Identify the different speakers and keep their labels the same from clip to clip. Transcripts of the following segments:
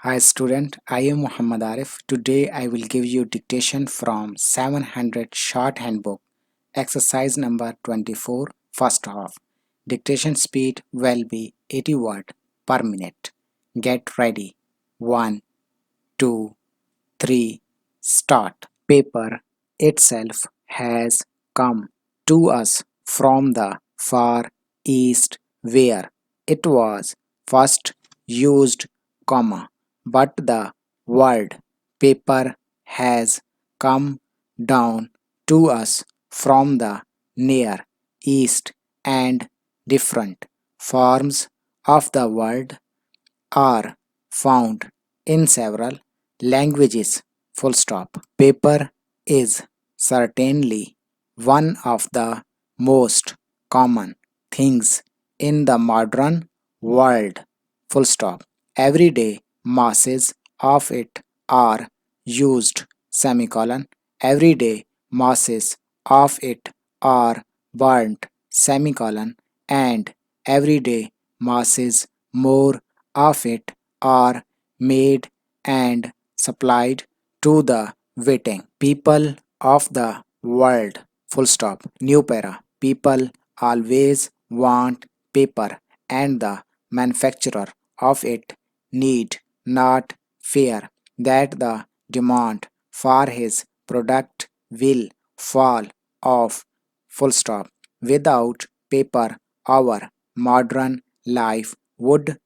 Speaker 1: Hi student, I am Muhammad Arif. Today I will give you dictation from 700 short handbook. Exercise number 24, first half. Dictation speed will be 80 word per minute. Get ready. 1, 2, 3, start. Paper itself has come to us from the far east where it was first used, but the word paper has come down to us from the near east, and different forms of the word are found in several languages. Full stop. Paper is certainly one of the most common things in the modern world. Full stop. Every day masses of it are used. Semicolon. Every day masses of it are burnt. Semicolon. And every day masses more of it are made and supplied to the waiting people of the world. Full stop. New para. People always want paper, and the manufacturer of it need not fear that the demand for his product will fall off. Full stop. Without paper, our modern life would,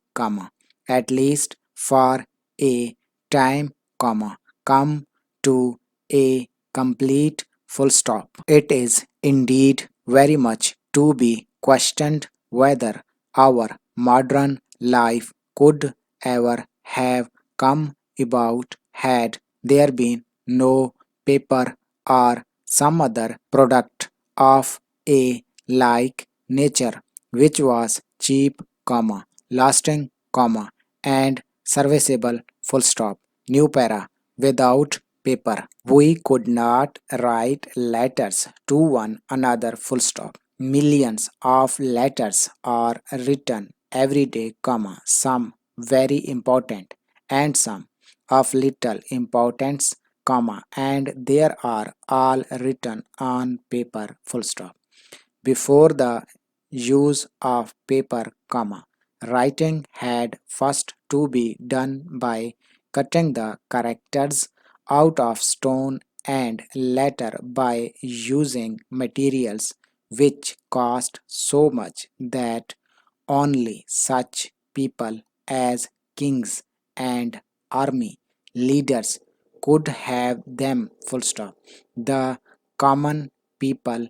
Speaker 1: at least for a time, come to a complete full stop. It is indeed very much to be questioned whether our modern life could ever have come about had there been no paper or some other product of a like nature which was cheap, lasting, and serviceable. Full stop. New para. Without paper, we could not write letters to one another. Full stop. Millions of letters are written every day, some very important and some of little importance, and there are all written on paper. Full stop. Before the use of paper, writing had first to be done by cutting the characters out of stone, and later by using materials which cost so much that only such people as kings and army leaders could have them. Full stop. The common people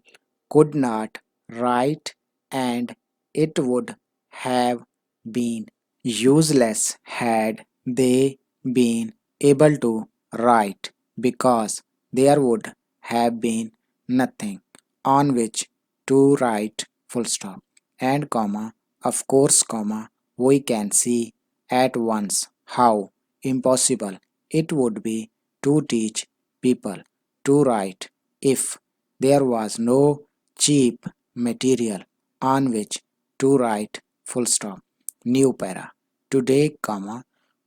Speaker 1: could not write, and it would have been useless had they been able to write, because there would have been nothing on which to write. Full stop. And of course, we can see at once how impossible it would be to teach people to write if there was no cheap material on which to write. Full stop. New para. Today,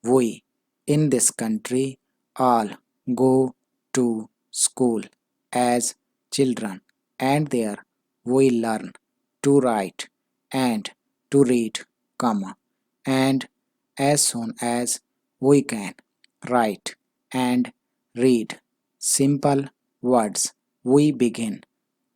Speaker 1: we in this country all go to school as children, and there we learn to write and to read, and as soon as we can write and read simple words, we begin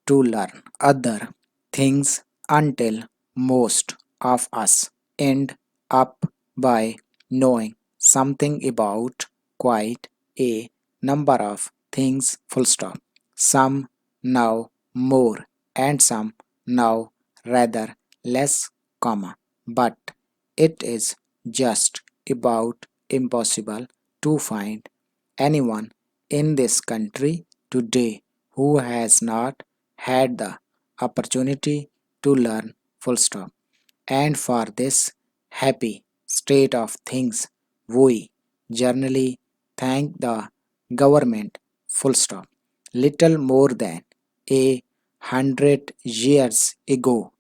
Speaker 1: to learn other things until most of us end up by knowing something about quite a number of things. Full stop. Some know more, and some know rather less, but it is just about impossible to find anyone in this country today who has not had the opportunity to learn. Full stop. And for this happy state of things, we generally thank the government. Full stop. Little more than 100 years ago,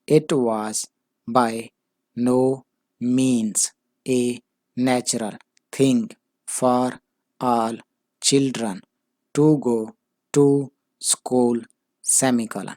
Speaker 1: it was by no means a natural thing for all children to go to school semicolon.